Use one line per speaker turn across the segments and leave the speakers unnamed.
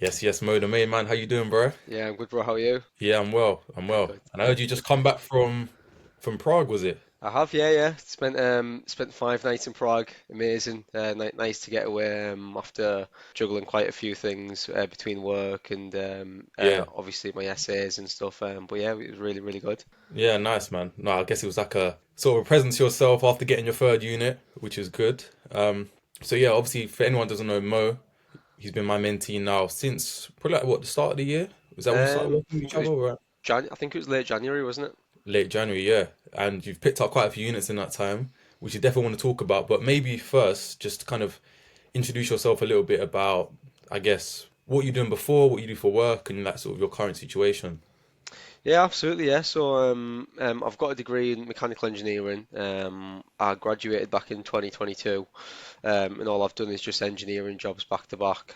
Yes, yes, Mo, the main man. How you doing, bro?
Yeah, I'm good, bro. How are you?
Yeah, I'm well. I'm
Good,
well.
good,
And I heard
good,
you just
good.
come back from Prague, was it?
I have, yeah. Spent 5 nights in Prague. Amazing. Nice to get away after juggling quite a few things between work and
Yeah.
obviously my essays and stuff. But yeah, it was really, really good.
Yeah, nice, man. No, I guess it was like a sort of a present to yourself after getting your third unit, which is good. So yeah, obviously for anyone who doesn't know Mo, he's been my mentee now since probably like what, the start of the year? Was that when we started
I
working with
think
each
it was
other? Or
I think it was late January, wasn't it?
late January, yeah. And you've picked up quite a few units in that time, which you definitely want to talk about. But maybe first, just to kind of introduce yourself a little bit about, I guess, what you're doing before, what you do for work, and that sort of your current situation.
Yeah, absolutely. Yeah. I've got a degree in mechanical engineering. I graduated back in 2022. And all I've done is just engineering jobs back to back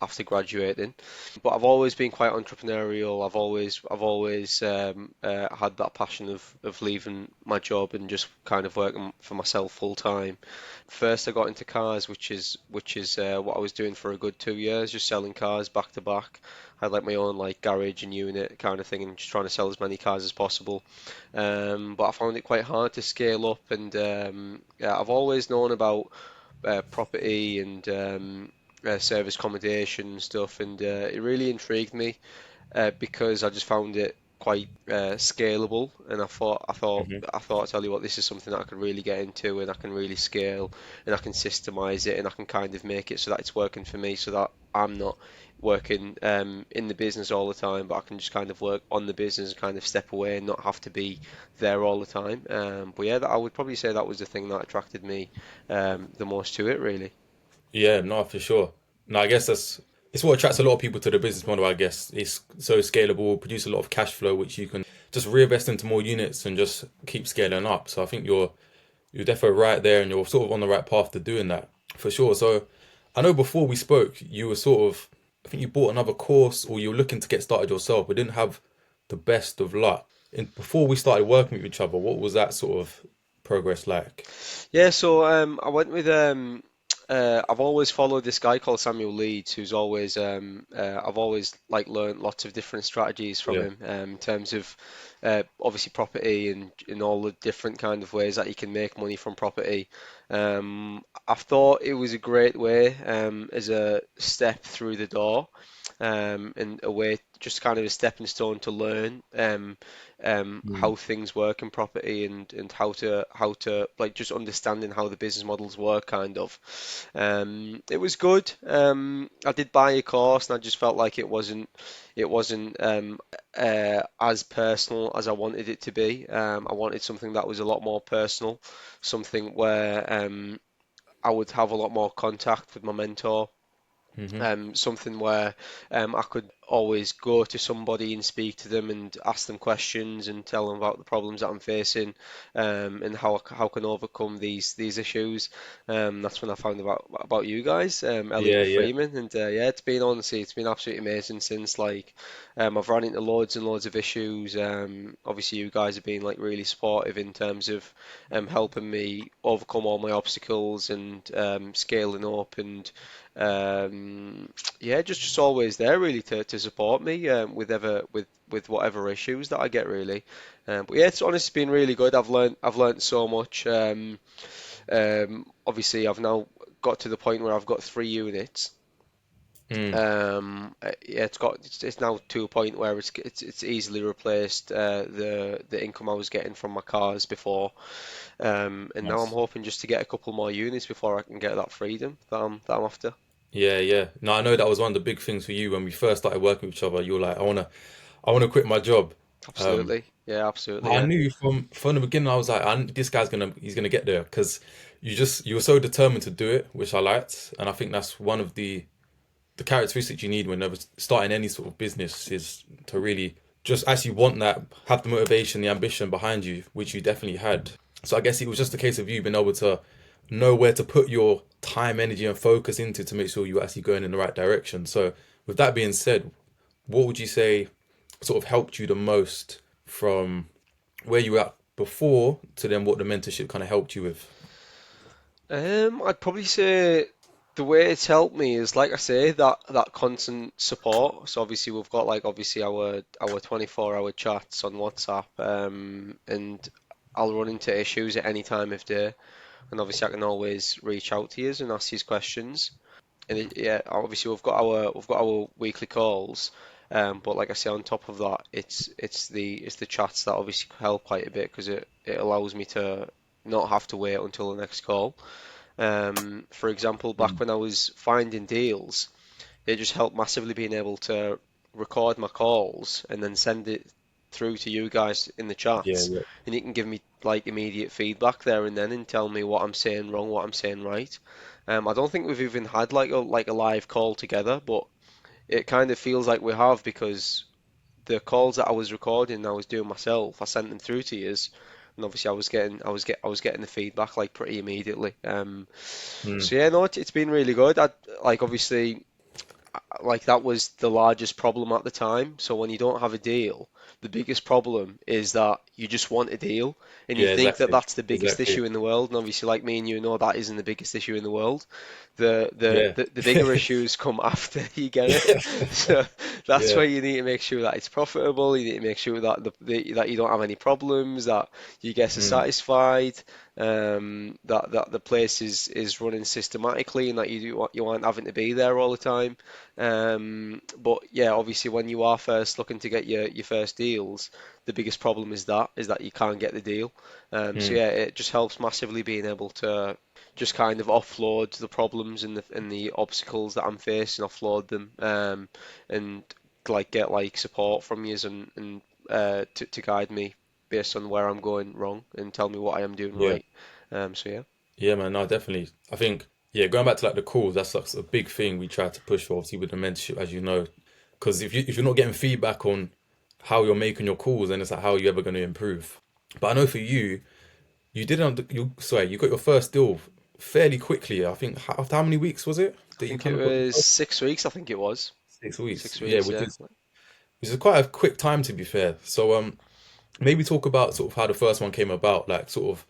after graduating. But I've always been quite entrepreneurial. I've always had that passion of leaving my job and just kind of working for myself full time. First, I got into cars, which is what I was doing for a good 2 years, just selling cars back to back. I had like my own like garage and unit kind of thing, and just trying to sell as many cars as possible. But I found it quite hard to scale up, and yeah, I've always known about property and service accommodation and stuff, and it really intrigued me because I just found it quite scalable, and
Hmm.
I tell you what, this is something that I can really get into, and I can really scale, and I can systemize it, and I can kind of make it so that it's working for me, so that I'm not working in the business all the time, but I can just kind of work on the business and kind of step away and not have to be there all the time. But yeah, I would probably say that was the thing that attracted me the most to it, really.
Yeah, no, for sure. No, I guess it's what attracts a lot of people to the business model, I guess. It's so scalable, produce a lot of cash flow, which you can just reinvest into more units and just keep scaling up. So I think you're definitely right there and you're sort of on the right path to doing that for sure. So I know before we spoke, you were sort of, I think you bought another course or you were looking to get started yourself, but didn't have the best of luck. And before we started working with each other, what was that sort of progress like?
Yeah, I went with I've always followed this guy called Samuel Leeds, who's always I've always like learned lots of different strategies from
Yeah.
him in terms of obviously property and in all the different kind of ways that you can make money from property. I thought it was a great way as a step through the door, and a way just kind of a stepping stone to learn
Mm.
how things work in property and how to like just understanding how the business models work kind of. It was good. I did buy a course and I just felt like it wasn't as personal as I wanted it to be. I wanted something that was a lot more personal, something where I would have a lot more contact with my mentor,
Hmm.
something where I could always go to somebody and speak to them and ask them questions and tell them about the problems that I'm facing, and how I can overcome these issues. That's when I found about you guys, Elliot
Yeah,
and
yeah.
Freeman, and yeah, it's been absolutely amazing since like I've run into loads and loads of issues. Obviously, you guys have been like really supportive in terms of helping me overcome all my obstacles and scaling up and yeah, just always there really to support me with whatever issues that I get really. But yeah, it's honestly been really good. I've learned so much. Obviously, I've now got to the point where I've got 3 units.
Mm.
Yeah, it's now to a point where it's easily replaced the income I was getting from my cars before. And now I'm
Nice.
hoping just to get a couple more units before I can get that freedom that I'm after.
Yeah, yeah. No, I know that was one of the big things for you when we first started working with each other. You were like, I wanna quit my job. Um,
Absolutely. Yeah, absolutely.
I
Yeah.
knew from the beginning. I was like, this guy's he's gonna get there because you were so determined to do it, which I liked, and I think that's one of the characteristics you need whenever starting any sort of business is to really just actually want that, have the motivation, the ambition behind you, which you definitely had. So I guess it was just a case of you being able to know where to put your time, energy, and focus into to make sure you're actually going in the right direction. So with that being said, what would you say sort of helped you the most from where you were at before to then what the mentorship kind of helped you with?
I'd probably say. The way it's helped me is, like I say, that constant support. So obviously we've got like obviously our 24-hour chats on WhatsApp, and I'll run into issues at any time of day, and obviously I can always reach out to you and ask you questions. And yeah, obviously we've got our weekly calls, but like I say, on top of that, it's the chats that obviously help quite a bit because it allows me to not have to wait until the next call. For example, back
Mm.
when I was finding deals, it just helped massively being able to record my calls and then send it through to you guys in the
Yeah,
chats,
yeah.
and you can give me like immediate feedback there and then and tell me what I'm saying wrong, what I'm saying right. I don't think we've even had like a live call together, but it kind of feels like we have because the calls that I was recording, I was doing myself. I sent them through to you, and obviously I was getting the feedback like pretty immediately.
Mm.
So yeah, no, it's been really good. Like obviously like that was the largest problem at the time. So when you don't have a deal, the biggest problem is that you just want a deal and you
Yeah,
think that
exactly.
that's the biggest
Exactly.
issue in the world. And obviously, like me and you know, that isn't the biggest issue in the world. The the
Yeah.
the, the bigger issues come after you get it. So that's
Yeah.
where you need to make sure that it's profitable. You need to make sure that that you don't have any problems, that your guests are
Mm.
satisfied, that the place is running systematically, and that you aren't having to be there all the time. But yeah, obviously when you are first looking to get your first deals, the biggest problem is that you can't get the deal. So
Mm.
yeah, it just helps massively being able to just kind of offload the problems and the obstacles that I'm facing, offload them, and like get like support from you and to guide me based on where I'm going wrong and tell me what I am doing
Yeah.
right. So yeah.
Yeah, man. No, definitely. I think, yeah, going back to like the calls, that's like a big thing we try to push for, obviously with the mentorship, as you know, because if you're not getting feedback on how you're making your calls, then it's like how are you ever going to improve? But I know for you, you didn't. You sorry, you got your first deal fairly quickly. I think after how many weeks was it
I
that you
think
kind
it
of got your
was
first?
6 weeks. I think it was
6 weeks.
six
Yeah,
weeks. Yeah.
which is quite a quick time to be fair. So maybe talk about sort of how the first one came about, like sort of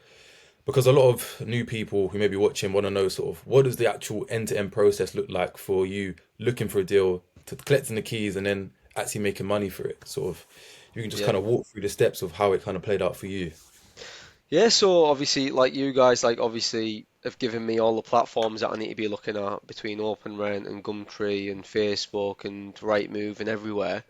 because a lot of new people who may be watching want to know sort of what does the actual end-to-end process look like for you looking for a deal to collecting the keys and then actually making money for it. Sort of, you can just
Yeah.
kind of walk through the steps of how it kind of played out for you.
Yeah, so obviously, like you guys, like obviously have given me all the platforms that I need to be looking at between OpenRent and Gumtree and Facebook and Rightmove and everywhere.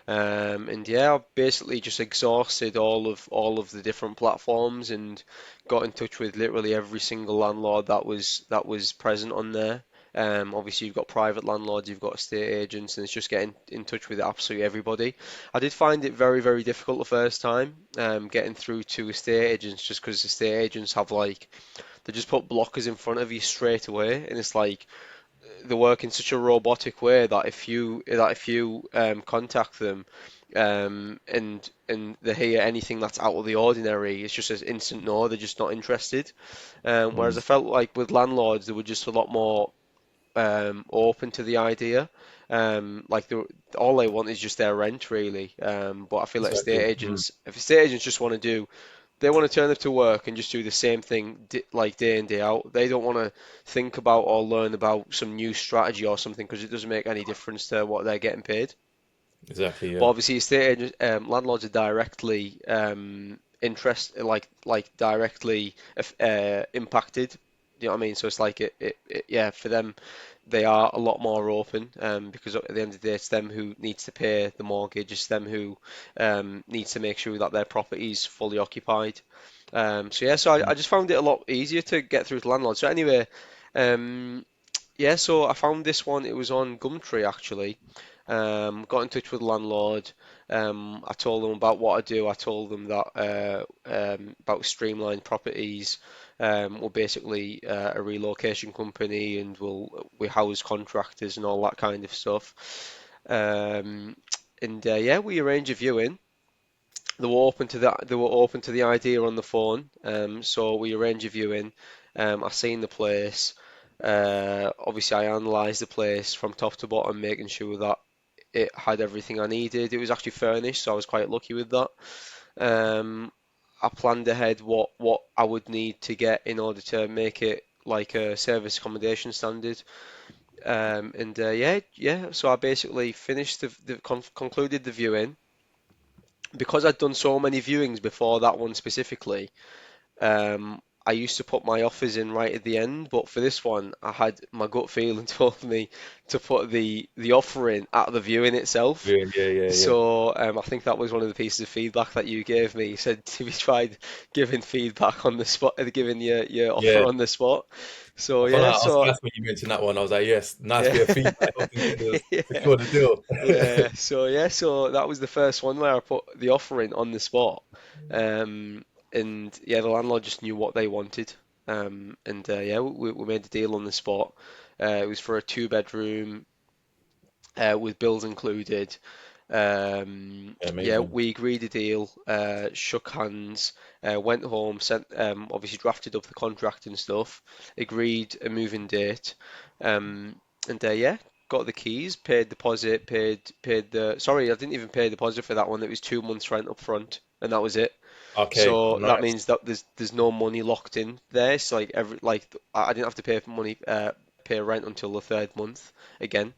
And yeah, I've basically just exhausted all of the different platforms and got in touch with literally every single landlord that was present on there. Obviously, you've got private landlords, you've got estate agents, and it's just getting in touch with absolutely everybody. I did find it very, very difficult the first time, getting through to estate agents just because estate agents have like they just put blockers in front of you straight away, and it's like they work in such a robotic way that if you contact them, and they hear anything that's out of the ordinary, it's just an instant no, they're just not interested. Whereas
Mm,
I felt like with landlords, they were just a lot more open to the idea. Like all they want is just their rent, really. But I feel like estate
exactly. Mm,
agents, if estate agents just want to they want to turn up to work and just do the same thing like day in, day out. They don't want to think about or learn about some new strategy or something because it doesn't make any difference to what they're getting paid.
exactly.
But
Yeah.
obviously, estate agents, landlords are directly directly impacted. You know what I mean? So it's like yeah, for them, they are a lot more open because at the end of the day, it's them who needs to pay the mortgage. It's them who needs to make sure that their property is fully occupied. So yeah, so I
Mm,
just found it a lot easier to get through to landlords. So anyway, um, yeah, so I found this one. It was on Gumtree actually. Got in touch with the landlord. I told them about what I do. I told them that about Streamline Properties. We're basically a relocation company, and we house contractors and all that kind of stuff. Um, and yeah, we arrange a viewing. They were open to the idea on the phone. So we arranged a viewing. I seen the place. Obviously, I analysed the place from top to bottom, making sure that it had everything I needed. It was actually furnished, so I was quite lucky with that. Um, I planned ahead what I would need to get in order to make it like a service accommodation standard. And yeah, yeah. So I basically finished concluded the viewing because I'd done so many viewings before that one specifically. I used to put my offers in right at the end, but for this one, I had my gut feeling told me to put the offer in at the viewing itself.
Yeah, yeah, yeah, yeah.
So I think that was one of the pieces of feedback that you gave me. You said to be tried giving feedback on the spot, giving your offer
Yeah.
on the spot. So
I felt
yeah,
like I was
so
gassed when you mentioned that one. I was like, yes, nice
yeah,
bit of feedback, helping get the
yeah,
secure the deal.
so that was the first one where I put the offer in on the spot. Um, and yeah, the landlord just knew what they wanted. And yeah, we made the deal on the spot. It was for a two-bedroom with bills included.
Yeah,
Yeah,
amazing.
we agreed a deal, shook hands, went home, sent obviously drafted up the contract and stuff, agreed a moving date, um, and yeah, got the keys, paid deposit, paid the sorry, I didn't even pay a deposit for that one. It was 2 months rent up front, and that was it.
Okay,
So that
nice,
means that there's no money locked in there. It's like I didn't have to pay for money pay rent until the third month again.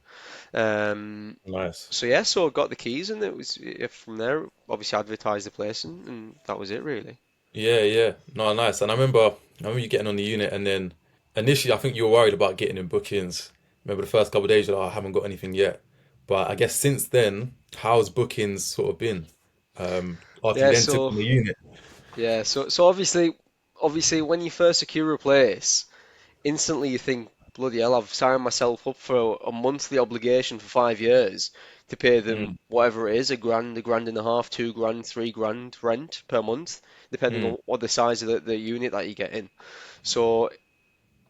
Um,
nice.
so yeah, so got the keys and it was from there. Obviously, advertised the place and that was it really.
Yeah, yeah. No, nice. And I remember you getting on the unit, and then initially I think you were worried about getting in bookings. Remember the first couple of days you're like, "Oh, I haven't got anything yet." But I guess since then, how's bookings sort of been? After you
Yeah,
then took
so
on the unit.
so obviously when you first secure a place, instantly you think, bloody hell, I've signed myself up for a monthly obligation for 5 years to pay them
Mm,
whatever it is, a grand and a half, 2 grand, 3 grand rent per month, depending
mm,
on what the size of the unit that you get in. So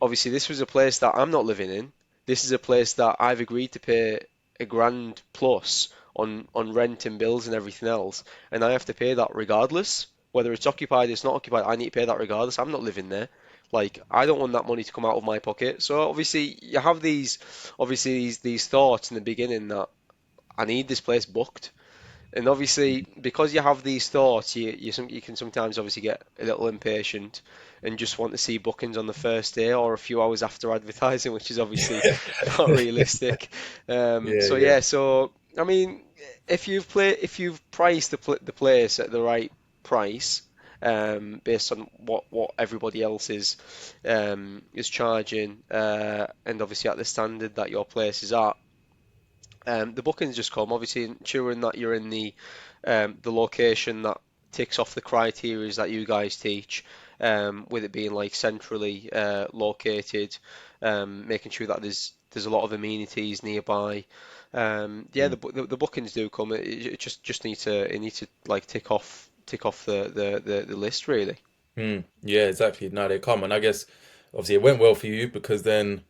obviously this was a place that I'm not living in. This is a place that I've agreed to pay a grand plus on rent and bills and everything else, and I have to pay that regardless. Whether it's occupied, it's not occupied, I need to pay that regardless. I'm not living there. Like I don't want that money to come out of my pocket. So obviously you have these thoughts in the beginning that I need this place booked. And obviously, because you have these thoughts, you can sometimes obviously get a little impatient and just want to see bookings on the first day or a few hours after advertising, which is obviously not realistic.
yeah,
So
yeah.
yeah, so I mean, if you've priced the place at the right price, based on what everybody else is charging, and obviously at the standard that your place is at. The bookings just come, obviously ensuring that you're in the location that ticks off the criteria that you guys teach, with it being like centrally located, making sure that there's a lot of amenities nearby. Yeah,
Mm,
the bookings do come. It just need to like tick off the list really.
yeah, exactly. Now they come, and I guess obviously it went well for you because then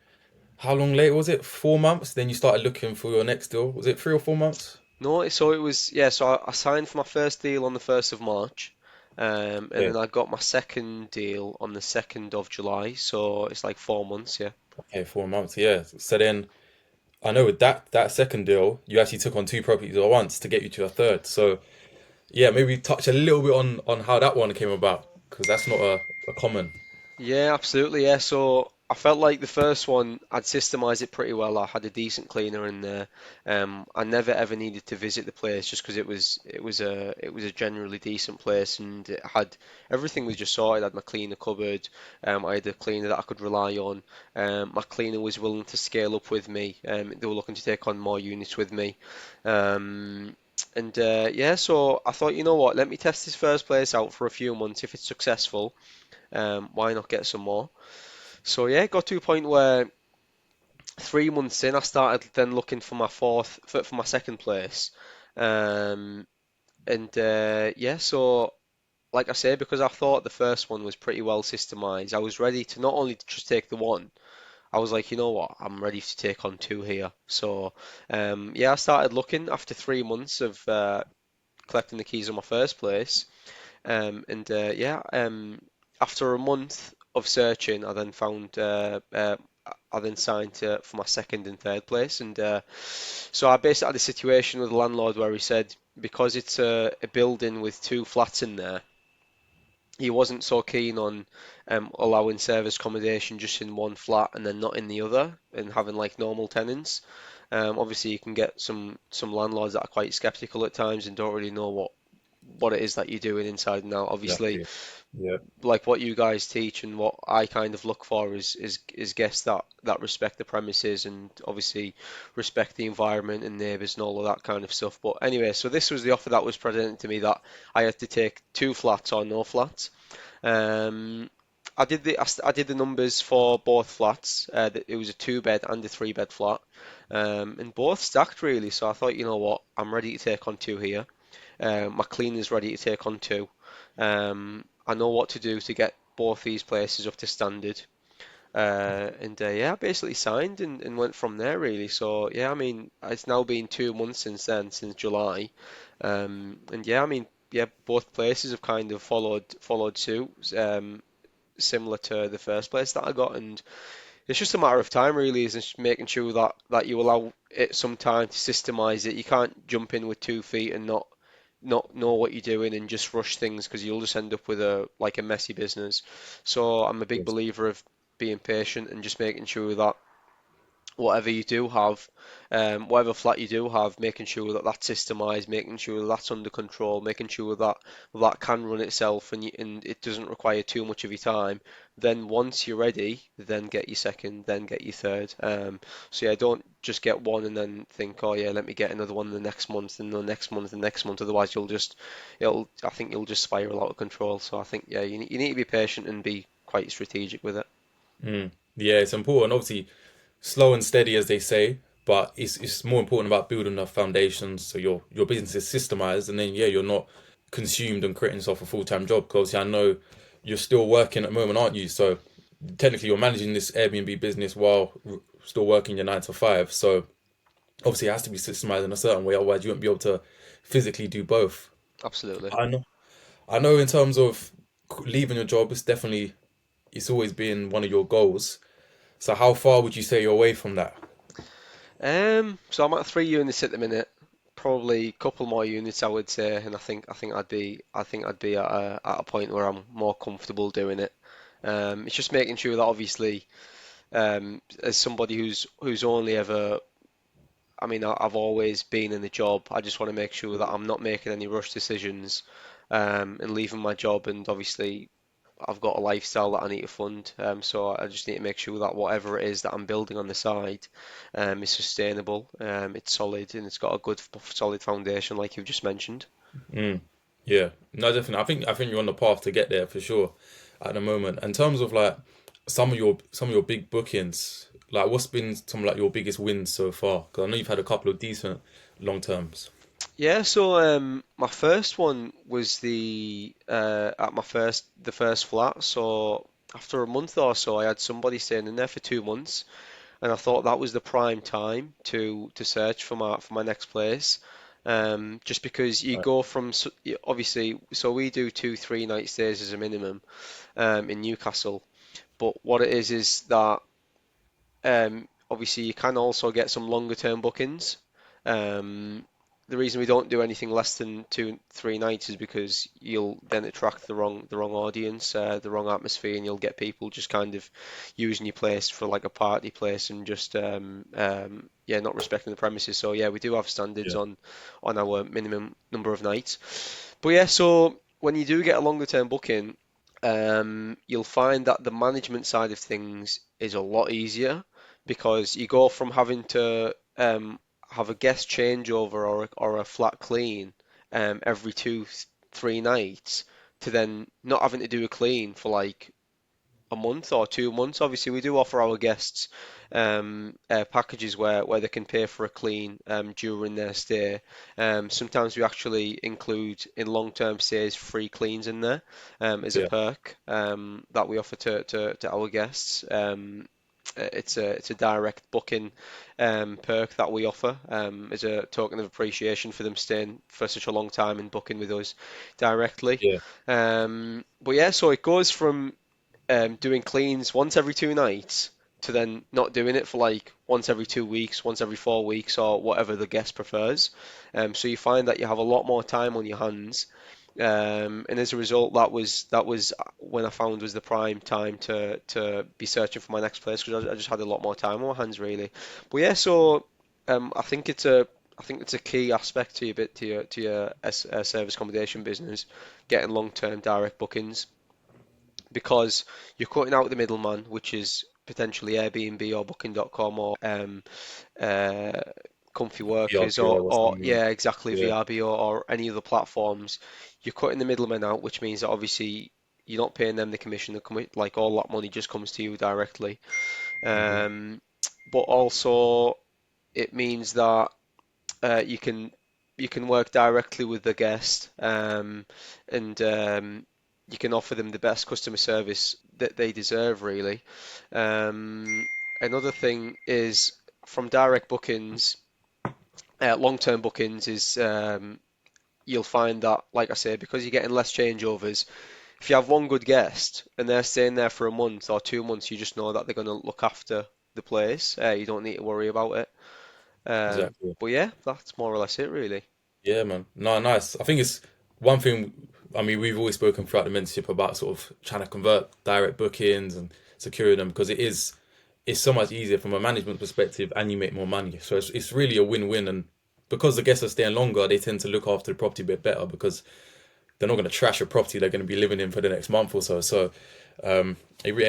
how long later was it? 4 months. Then you started looking for your next deal. Was it 3 or 4 months?
No, so it was yeah. So I signed for my first deal on the 1st of March, and
Yeah.
then I got my second deal on the 2nd of July. So it's like 4 months, yeah.
Okay, 4 months. Yeah. So then I know with that second deal, you actually took on two properties at once to get you to a third. So yeah, maybe touch a little bit on how that one came about because that's not a common.
Yeah, absolutely. Yeah, so I felt like the first one, I'd systemized it pretty well. I had a decent cleaner in there. I never ever needed to visit the place just because it was a generally decent place and it had everything was just sorted. I had my cleaner cupboard. I had a cleaner that I could rely on. My cleaner was willing to scale up with me. They were looking to take on more units with me. And yeah, so I thought, you know what, let me test this first place out for a few months. If it's successful, why not get some more? So yeah, it got to a point where 3 months in, I started then looking for for my second place. Um, and yeah, so like I say, because I thought the first one was pretty well systemized, I was ready to not only just take the one, I was like, you know what, I'm ready to take on two here. So yeah, I started looking after 3 months of collecting the keys on my first place. And yeah, after a month of searching, I then signed for my second and third place. And so I basically had a situation with the landlord where he said, because it's a building with two flats in there, he wasn't so keen on allowing service accommodation just in one flat and then not in the other, and having like normal tenants. Obviously, you can get some landlords that are quite skeptical at times and don't really know what it is that you're doing inside and out. Obviously,
Exactly. Yeah.
like what you guys teach and what I kind of look for is guests that respect the premises and obviously respect the environment and neighbours and all of that kind of stuff. But anyway, so this was the offer that was presented to me, that I had to take two flats or no flats. Um, I did the numbers for both flats. It was a two bed and a three bed flat, and both stacked really. So I thought, you know what, I'm ready to take on two here. My cleaner's ready to take on two. I know what to do to get both these places up to standard. And yeah, I basically signed and went from there really. So yeah, I mean, it's now been 2 months since then, since July. And yeah, I mean, yeah, both places have kind of followed suit, similar to the first place that I got, and it's just a matter of time, really, is just making sure that you allow it some time to systemize it. You can't jump in with 2 feet and not know what you're doing and just rush things, because you'll just end up with a messy business. So I'm a big
Yes.
believer of being patient and just making sure that whatever you do have, whatever flat you do have, making sure that that's systemized, making sure that that's under control, making sure that that can run itself and it doesn't require too much of your time. Then once you're ready, then get your second, then get your third. So yeah, don't just get one and then think, oh yeah, let me get another one the next month and the next month and the next month. Otherwise, I think you'll just spiral out of control. So I think yeah, you need to be patient and be quite strategic with it.
Mm. Yeah, it's important. Obviously, slow and steady, as they say, but it's more important about building the foundations so your business is systemized, and then yeah, you're not consumed and creating yourself a full-time job. Because I know you're still working at the moment, aren't you? So technically, you're managing this Airbnb business while still working your 9 to 5. So obviously, it has to be systemized in a certain way, otherwise, you won't be able to physically do both.
Absolutely.
I know. I know. In terms of leaving your job, it's always been one of your goals. So how far would you say you're away from that?
So I'm at 3 units at the minute. Probably a couple more units, I would say, and I think I'd be at a point where I'm more comfortable doing it. It's just making sure that obviously, as somebody who's only ever, I mean, I've always been in the job. I just want to make sure that I'm not making any rush decisions, and leaving my job, and obviously I've got a lifestyle that I need to fund, so I just need to make sure that whatever it is that I'm building on the side, is sustainable, it's solid, and it's got a good, solid foundation, like you've just mentioned.
Mm. Yeah, no, definitely. I think you're on the path to get there for sure at the moment. In terms of like some of your big bookings, like what's been some like your biggest wins so far? Because I know you've had a couple of decent long terms.
Yeah, so my first one was at the first flat. So after a month or so, I had somebody staying in there for 2 months, and I thought that was the prime time to search for my next place. Just because you
Right.
go from obviously, so we do 2 3 night stays as a minimum, in Newcastle. But what it is that, obviously, you can also get some longer term bookings. Um, the reason we don't do anything less than 2 3 nights is because you'll then attract the wrong audience, the wrong atmosphere, and you'll get people just kind of using your place for like a party place and just yeah, not respecting the premises. So yeah, we do have standards
Yeah.
on our minimum number of nights. But yeah, so when you do get a longer term booking, you'll find that the management side of things is a lot easier, because you go from having to have a guest changeover or a flat clean every 2 3 nights, to then not having to do a clean for like a month or 2 months. Obviously, we do offer our guests packages where they can pay for a clean during their stay. Sometimes we actually include in long-term stays free cleans in there, as a
Yeah.
perk, that we offer to our guests. It's a direct booking perk that we offer, as a token of appreciation for them staying for such a long time and booking with us directly.
Yeah.
But yeah, so it goes from doing cleans once every 2 nights to then not doing it for like once every 2 weeks, once every 4 weeks, or whatever the guest prefers. So you find that you have a lot more time on your hands, And as a result, that was when I found was the prime time to be searching for my next place because I just had a lot more time on my hands really. But yeah, so I think it's a key aspect to your bit to your service accommodation business, getting long-term direct bookings because you're cutting out the middleman, which is potentially Airbnb or Booking.com or uh, Comfy Workers
VRBO or
or
something.
yeah, exactly
Yeah.
VRBO or any other platforms. You're cutting the middleman out, which means that obviously you're not paying them the commission. Like all that money just comes to you directly.
Hmm.
Um, but also it means that you can work directly with the guest and you can offer them the best customer service that they deserve, really. Um, Another thing is from direct bookings, long-term bookings is you'll find that, like I say, because you're getting less changeovers, if you have one good guest and they're staying there for a month or 2 months, you just know that they're going to look after the place. You don't need to worry about it.
Exactly.
But yeah, that's more or less it, really.
Yeah, man. No, nice. I think it's one thing. I mean, we've always spoken throughout the mentorship about sort of trying to convert direct bookings and securing them because it's so much easier from a management perspective and you make more money. So it's really a win-win. And because the guests are staying longer, they tend to look after the property a bit better because they're not going to trash a property they're going to be living in for the next month or so. So yeah,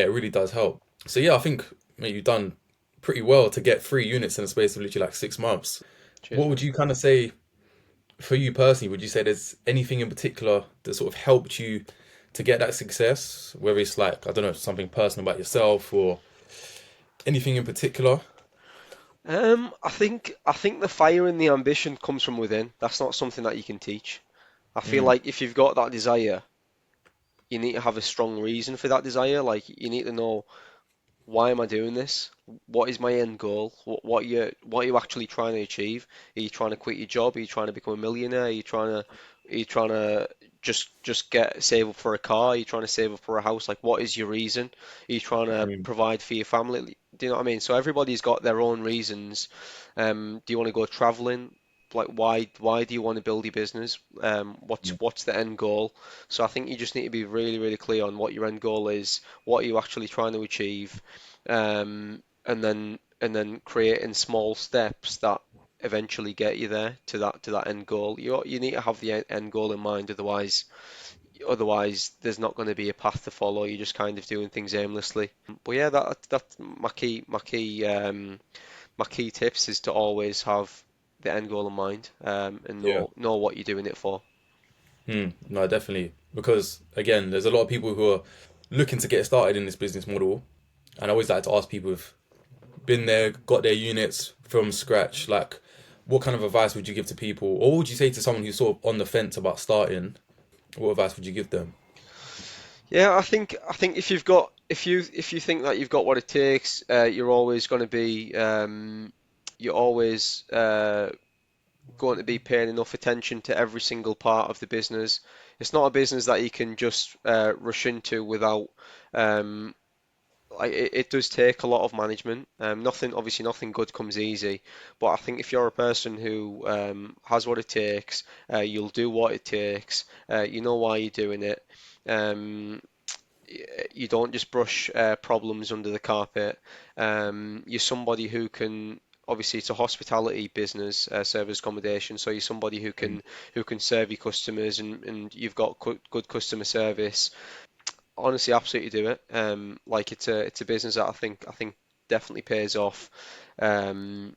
it really does help. So yeah, I think mate, you've done pretty well to get 3 units in the space of literally like 6 months.
Cheers,
What would
mate.
you kind of say for you personally? Would you say there's anything in particular that sort of helped you to get that success? Whether it's like, I don't know, something personal about yourself or anything in particular?
I think the fire and the ambition comes from within. That's not something that you can teach. I feel
Mm,
like if you've got that desire, you need to have a strong reason for that desire. Like you need to know why am I doing this? What is my end goal? What are you actually trying to achieve? Are you trying to quit your job? Are you trying to become a millionaire? Are you trying to just get save up for a car? Are you trying to save up for a house? Like what is your reason? Are you trying to
mm,
provide for your family? Do you know what I mean? So everybody's got their own reasons. Do you want to go traveling? Like why do you want to build your business? What's
mm,
what's the end goal? So I think you just need to be really, really clear on what your end goal is, what are you actually trying to achieve, and then creating small steps that eventually get you there to that end goal. You need to have the end goal in mind, otherwise there's not going to be a path to follow. You're just kind of doing things aimlessly. But yeah, that's my key tips is to always have the end goal in mind, and
yeah.
know what you're doing it for.
No, definitely. Because again, there's a lot of people who are looking to get started in this business model. And I always like to ask people who've been there, got their units from scratch, like what kind of advice would you give to people? Or what would you say to someone who's sort of on the fence about starting? What advice would you give them?
Yeah, I think if you think that you've got what it takes, you're always going to be paying enough attention to every single part of the business. It's not a business that you can just rush into without um, it does take a lot of management. Obviously, nothing good comes easy. But I think if you're a person who has what it takes, you'll do what it takes. You know why you're doing it. Um, you don't just brush problems under the carpet. You're somebody who can. Obviously, it's a hospitality business, service accommodation. So you're somebody
Mm,
who can serve your customers, and you've got good customer service. Honestly, absolutely do it. Like it's a business that I think definitely pays off. Um,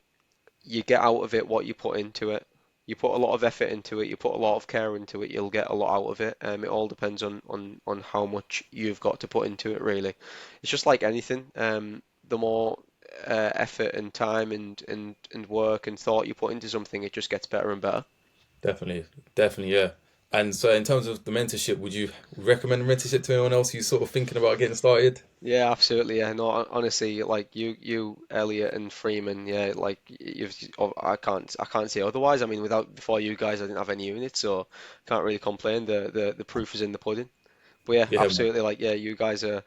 you get out of it what you put into it. You put a lot of effort into it, you put a lot of care into it, you'll get a lot out of it. It all depends on how much you've got to put into it, really. It's just like anything. The more effort and time and work and thought you put into something, it just gets better and better.
definitely, definitely, yeah. And so, in terms of the mentorship, would you recommend mentorship to anyone else who's sort of thinking about getting started?
Yeah, absolutely. Yeah, no, honestly, like Elliot and Freeman, yeah, like I can't say otherwise. I mean, without before you guys, I didn't have any units, so can't really complain. The proof is in the pudding. But yeah,
Yeah, man.
absolutely. Like, yeah, you guys are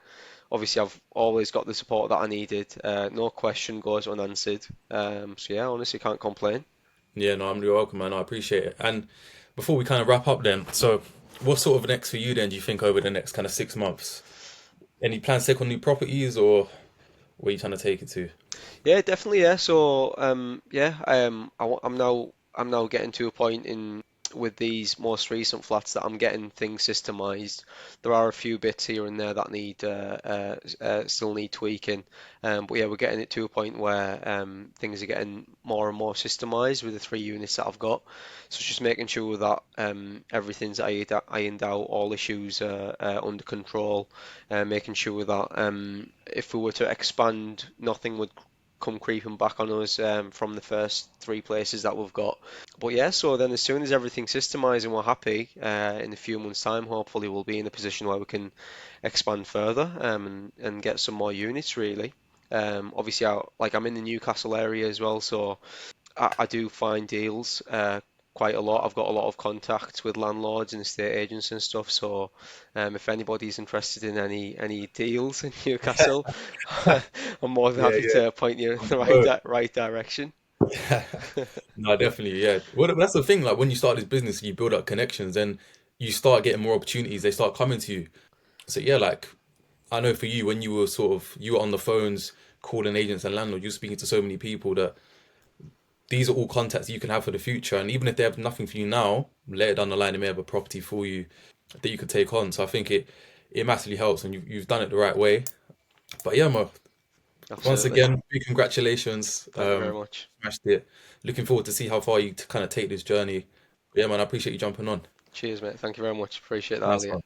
obviously I've always got the support that I needed. No question goes unanswered. So yeah, honestly, can't complain.
Yeah, no, I'm really welcome, man. I appreciate it. And before we kind of wrap up, then, so What's sort of next for you then, do you think, over the next kind of 6 months? Any plans to take on new properties, or where are you trying to take it to?
Yeah, definitely. Yeah. So, yeah, I'm now getting to a point in with these most recent flats that I'm getting things systemized. There are a few bits here and there that need still need tweaking, but yeah, we're getting it to a point where things are getting more and more systemized with the 3 units that I've got. So it's just making sure that everything's ironed out, all issues are under control, making sure that if we were to expand, nothing would come creeping back on us from the first three places that we've got. But yeah, so then as soon as everything's systemized and we're happy, in a few months' time, hopefully we'll be in a position where we can expand further and get some more units really. Obviously, I'm in the Newcastle area as well, so I do find deals quite a lot. I've got a lot of contacts with landlords and estate agents and stuff. So if anybody's interested in any deals in Newcastle, I'm more than
Yeah,
happy to point you in the
yeah.
right direction.
No, definitely, yeah. Well, that's the thing. Like when you start this business, you build up connections, then you start getting more opportunities. They start coming to you. So yeah, like I know for you, when you were on the phones calling agents and landlords, you're speaking to so many people that these are all contacts you can have for the future. And even if they have nothing for you now, later down the line, they may have a property for you that you could take on. So I think it massively helps, and you've done it the right way. But yeah, Mo, once
Absolutely.
again, big congratulations.
Thank you very much.
Smashed it. Looking forward to see how far you kind of take this journey. But yeah, man, I appreciate you jumping on.
Cheers, mate. Thank you very much. Appreciate that,
Nice
Elliot.
one.